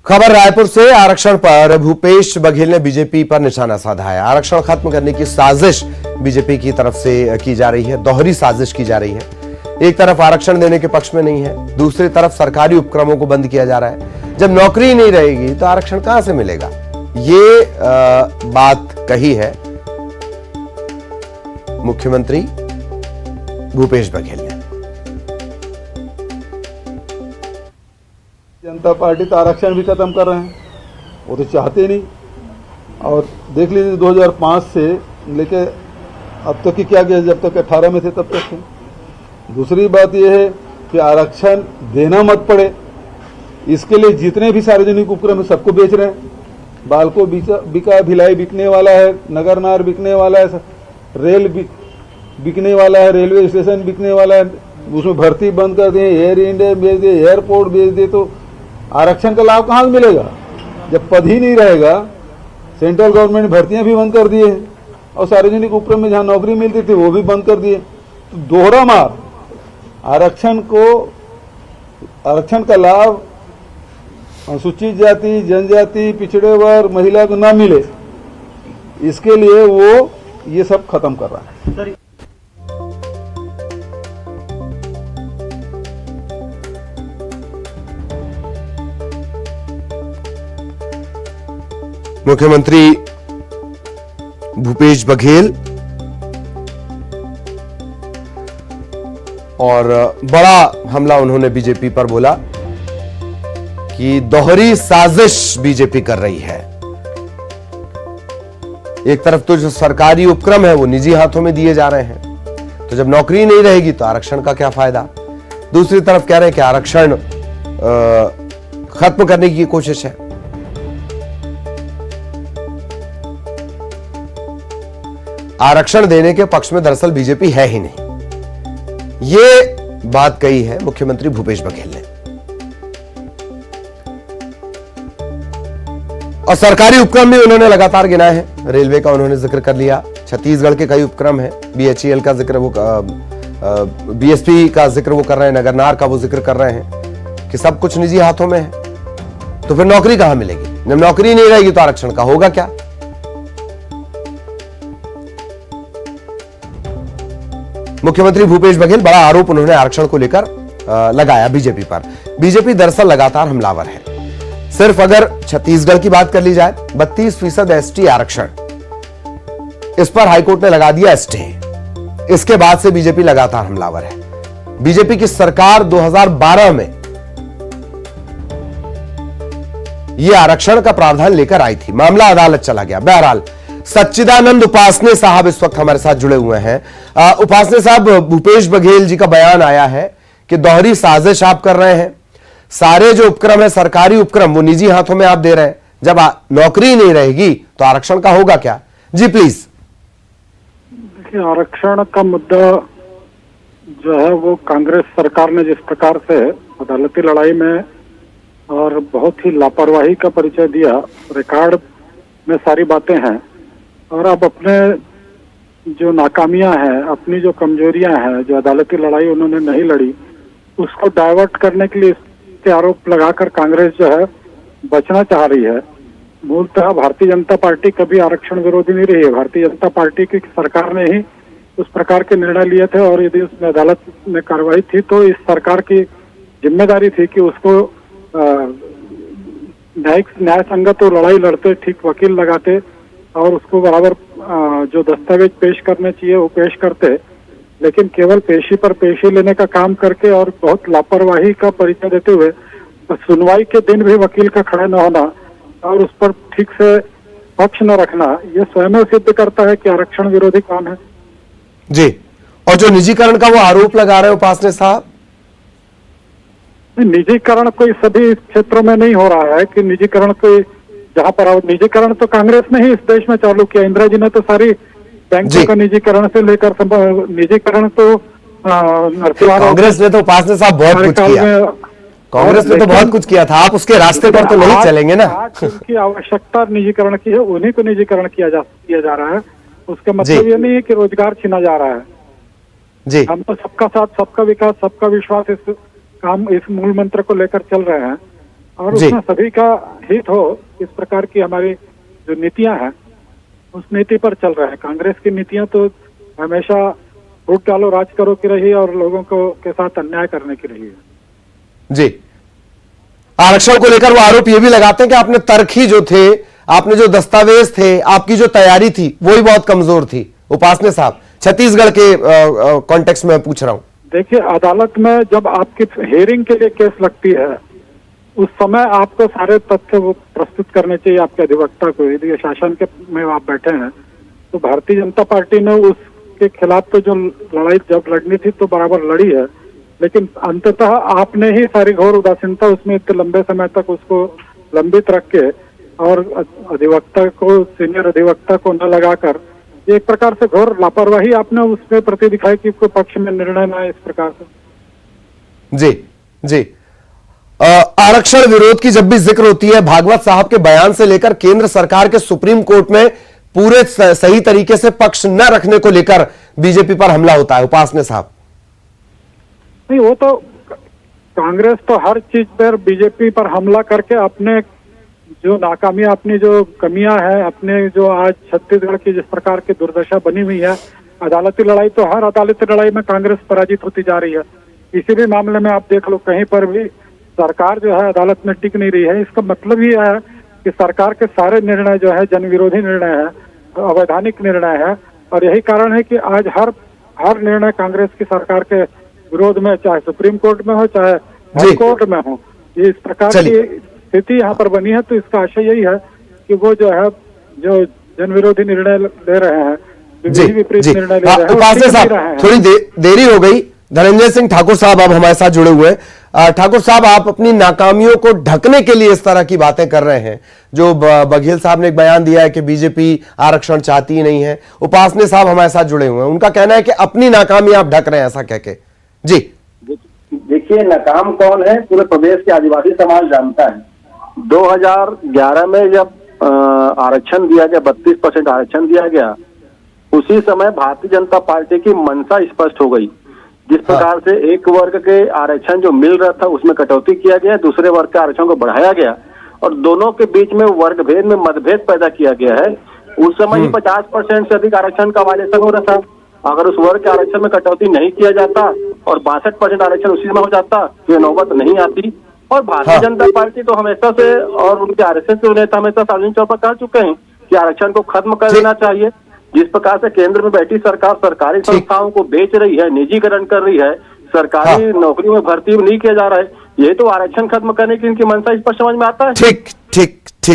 खबर रायपुर से। आरक्षण पर भूपेश बघेल ने बीजेपी पर निशाना साधा है। आरक्षण खत्म करने की साजिश बीजेपी की तरफ से की जा रही है, दोहरी साजिश की जा रही है। एक तरफ आरक्षण देने के पक्ष में नहीं है, दूसरी तरफ सरकारी उपक्रमों को बंद किया जा रहा है। जब नौकरी नहीं रहेगी तो आरक्षण कहां से मिलेगा, ये बात कही है मुख्यमंत्री भूपेश बघेल ने। जनता पार्टी तो आरक्षण भी खत्म कर रहे हैं, वो तो चाहते नहीं। और देख लीजिए 2005 से लेके अब तक की क्या किया, जब तक 18 में थे तब तक थे। दूसरी बात यह है कि आरक्षण देना मत पड़े, इसके लिए जितने भी सार्वजनिक उपक्रम है सबको बेच रहे हैं। बालको बिका, भिलाई बिकने वाला है, नगरनार बिकने वाला है, रेल बिकने वाला है, रेलवे स्टेशन बिकने वाला है, उसमें भर्ती बंद कर दिए, एयर इंडिया बेच दिए, एयरपोर्ट बेच दिए। तो आरक्षण का लाभ कहाँ मिलेगा जब पद ही नहीं रहेगा। सेंट्रल गवर्नमेंट ने भर्तियां भी बंद कर दिए हैं और सार्वजनिक उपक्रम में जहां नौकरी मिलती थी वो भी बंद कर दिए। तो दोहरा मार। आरक्षण का लाभ अनुसूचित जाति, जनजाति, पिछड़े वर्ग, महिला को ना मिले, इसके लिए वो ये सब खत्म कर रहा है। मुख्यमंत्री भूपेश बघेल और बड़ा हमला उन्होंने बीजेपी पर बोला कि दोहरी साजिश बीजेपी कर रही है। एक तरफ तो जो सरकारी उपक्रम है वो निजी हाथों में दिए जा रहे हैं, तो जब नौकरी नहीं रहेगी तो आरक्षण का क्या फायदा। दूसरी तरफ कह रहे हैं कि आरक्षण खत्म करने की कोशिश है। आरक्षण देने के पक्ष में दरअसल बीजेपी है ही नहीं, ये बात कही है मुख्यमंत्री भूपेश बघेल ने। और सरकारी उपक्रम भी उन्होंने लगातार गिनाए हैं। रेलवे का उन्होंने जिक्र कर लिया, छत्तीसगढ़ के कई उपक्रम है, BHEL का जिक्र वो BSP का जिक्र वो कर रहे हैं, नगरनार का वो जिक्र कर रहे हैं कि सब कुछ निजी हाथों में है। तो फिर नौकरी कहां मिलेगी, जब नौकरी नहीं रहेगी तो आरक्षण का होगा क्या। मुख्यमंत्री भूपेश बघेल बड़ा आरोप उन्होंने आरक्षण को लेकर लगाया बीजेपी पर। बीजेपी दरअसल लगातार हमलावर है। सिर्फ अगर छत्तीसगढ़ की बात कर ली जाए, 32% ST आरक्षण, इस पर हाईकोर्ट ने लगा दिया स्टे। इसके बाद से बीजेपी लगातार हमलावर है। बीजेपी की सरकार 2012 में यह आरक्षण का प्रावधान लेकर आई थी, मामला अदालत चला गया। बहरहाल सच्चिदानंद उपासने साहब इस वक्त हमारे साथ जुड़े हुए हैं। उपासने साहब, भूपेश बघेल जी का बयान आया है कि दोहरी साजिश आप कर रहे हैं, सारे जो उपक्रम है सरकारी उपक्रम वो निजी हाथों में आप दे रहे हैं, जब नौकरी नहीं रहेगी तो आरक्षण का होगा क्या। जी प्लीज। देखिए, आरक्षण का मुद्दा जो है वो कांग्रेस सरकार ने जिस प्रकार से अदालती लड़ाई में और बहुत ही लापरवाही का परिचय दिया, रिकॉर्ड में सारी बातें हैं, और अब अपने जो नाकामियां हैं, अपनी जो कमजोरियां हैं, जो अदालती लड़ाई उन्होंने नहीं लड़ी, उसको डाइवर्ट करने के लिए इसके आरोप लगाकर कांग्रेस जो है बचना चाह रही है। मूलतः भारतीय जनता पार्टी कभी आरक्षण विरोधी नहीं रही है। भारतीय जनता पार्टी की सरकार ने ही उस प्रकार के निर्णय लिए थे, और यदि उसमें अदालत में कार्रवाई थी तो इस सरकार की जिम्मेदारी थी कि उसको न्याय संगत तो लड़ाई लड़ते, ठीक वकील लगाते और उसको बराबर जो दस्तावेज पेश करने चाहिए वो पेश करते। लेकिन केवल पेशी पर पेशी लेने का काम करके और बहुत लापरवाही का परिचय देते हुए सुनवाई के दिन भी वकील का खड़ा न होना और उस पर ठीक से पक्ष न रखना, ये स्वयं सिद्ध करता है कि आरक्षण विरोधी कौन है। जी, और जो निजीकरण का वो आरोप लगा रहे हैं उपासने साहब, निजीकरण कोई सभी क्षेत्रों में नहीं हो रहा है कि निजीकरण कोई जहां पर निजीकरण तो कांग्रेस ने ही इस देश में चालू किया। इंदिरा जी ने तो सारी बैंकों का निजीकरण से लेकर निजीकरण तो कांग्रेस ने तो उपासने साहब बहुत कुछ किया, कांग्रेस ने तो बहुत कुछ किया था। आप उसके रास्ते पर तो नहीं चलेंगे ना। उनकी आवश्यकता निजीकरण की है, उन्हीं को निजीकरण किया जा रहा है। उसका मतलब ये नहीं है कि रोजगार छीना जा रहा है। जी, हम तो सबका साथ, सबका विकास, सबका विश्वास इस मूल मंत्र को लेकर चल रहे हैं। और जी। उसमें सभी का हित हो, इस प्रकार की हमारी जो नीतियां हैं उस नीति पर चल रहा है। कांग्रेस की नीतियां तो हमेशा वोट डालो राज करो की रही है और लोगों को के साथ अन्याय करने की रही है। जी, आरक्षण को लेकर वो आरोप ये भी लगाते हैं कि आपने तर्क ही जो थे, आपने जो दस्तावेज थे, आपकी जो तैयारी थी वो ही बहुत कमजोर थी। उपासने साहब, छत्तीसगढ़ के कॉन्टेक्स्ट में पूछ रहा हूं। देखिए, अदालत में जब आपकी हियरिंग के लिए केस लगती है उस समय आपको सारे तथ्य वो प्रस्तुत करने चाहिए आपके अधिवक्ता को। यदि शासन के में आप बैठे हैं तो भारतीय जनता पार्टी ने उसके खिलाफ तो जो लड़ाई जब लड़नी थी तो बराबर लड़ी है, लेकिन अंततः आपने ही सारी घोर उदासीनता उसमें इतने लंबे समय तक उसको लंबित रख के और अधिवक्ता को, सीनियर अधिवक्ता को न लगाकर एक प्रकार से घोर लापरवाही आपने उसमें प्रति दिखाई कि कोई पक्ष में निर्णय ना इस प्रकार से। जी जी, आरक्षण विरोध की जब भी जिक्र होती है, भागवत साहब के बयान से लेकर केंद्र सरकार के सुप्रीम कोर्ट में पूरे सही तरीके से पक्ष न रखने को लेकर बीजेपी पर हमला होता है। उपासने साहब, नहीं, वो तो कांग्रेस तो हर चीज पर बीजेपी पर हमला करके अपने जो नाकामियां, अपनी जो कमियां हैं, अपने जो आज छत्तीसगढ़ की जिस प्रकार की दुर्दशा बनी हुई है, अदालती लड़ाई तो हर अदालती लड़ाई में कांग्रेस पराजित होती जा रही है। किसी भी मामले में आप देख लो, कहीं पर भी सरकार जो है अदालत में टिक नहीं रही है। इसका मतलब ही है कि सरकार के सारे निर्णय जो है जन विरोधी निर्णय है, अवैधानिक निर्णय है, और यही कारण है कि आज हर निर्णय कांग्रेस की सरकार के विरोध में, चाहे सुप्रीम कोर्ट में हो चाहे हाई कोर्ट में हो, ये इस प्रकार की स्थिति यहाँ पर बनी है। तो इसका आशय यही है कि वो जो है जो जन विरोधी निर्णय ले रहे हैं, विपरीत निर्णय ले रहे हैं। उपासने साहब, थोड़ी देरी हो गई। धनंजय सिंह ठाकुर साहब अब हमारे साथ जुड़े हुए हैं। ठाकुर साहब, आप अपनी नाकामियों को ढकने के लिए इस तरह की बातें कर रहे हैं। जो बघेल साहब ने एक बयान दिया है कि बीजेपी आरक्षण चाहती ही नहीं है। उपासने साहब हमारे साथ जुड़े हुए हैं, उनका कहना है कि अपनी नाकामी आप ढक रहे हैं ऐसा कहके। जी, देखिए, नाकाम कौन है, पूरे प्रदेश के आदिवासी समाज जानता है। 2011 में जब आरक्षण दिया गया, 32% आरक्षण दिया गया, उसी समय भारतीय जनता पार्टी की मंशा स्पष्ट हो गई। जिस प्रकार से एक वर्ग के आरक्षण जो मिल रहा था उसमें कटौती किया गया, दूसरे वर्ग के आरक्षण को बढ़ाया गया और दोनों के बीच में वर्ग भेद में मतभेद पैदा किया गया है। उस समय ही 50% से अधिक आरक्षण का वायलेशन हो रहा था। अगर उस वर्ग के आरक्षण में कटौती नहीं किया जाता और 62% आरक्षण उसी में हो जाता तो ये नौबत नहीं आती। और भारतीय जनता पार्टी तो हमेशा से, और उनके आरएसएस के नेता हमेशा सार्वजनिक तौर पर कह चुके हैं कि आरक्षण को खत्म कर देना चाहिए। जिस प्रकार से केंद्र में बैठी सरकार सरकारी संस्थाओं को बेच रही है, निजीकरण कर रही है, सरकारी नौकरियों में भर्ती नहीं किया जा रहा है, ये तो आरक्षण खत्म करने की इनकी मंशा स्पष्ट समझ में आता है। ठीक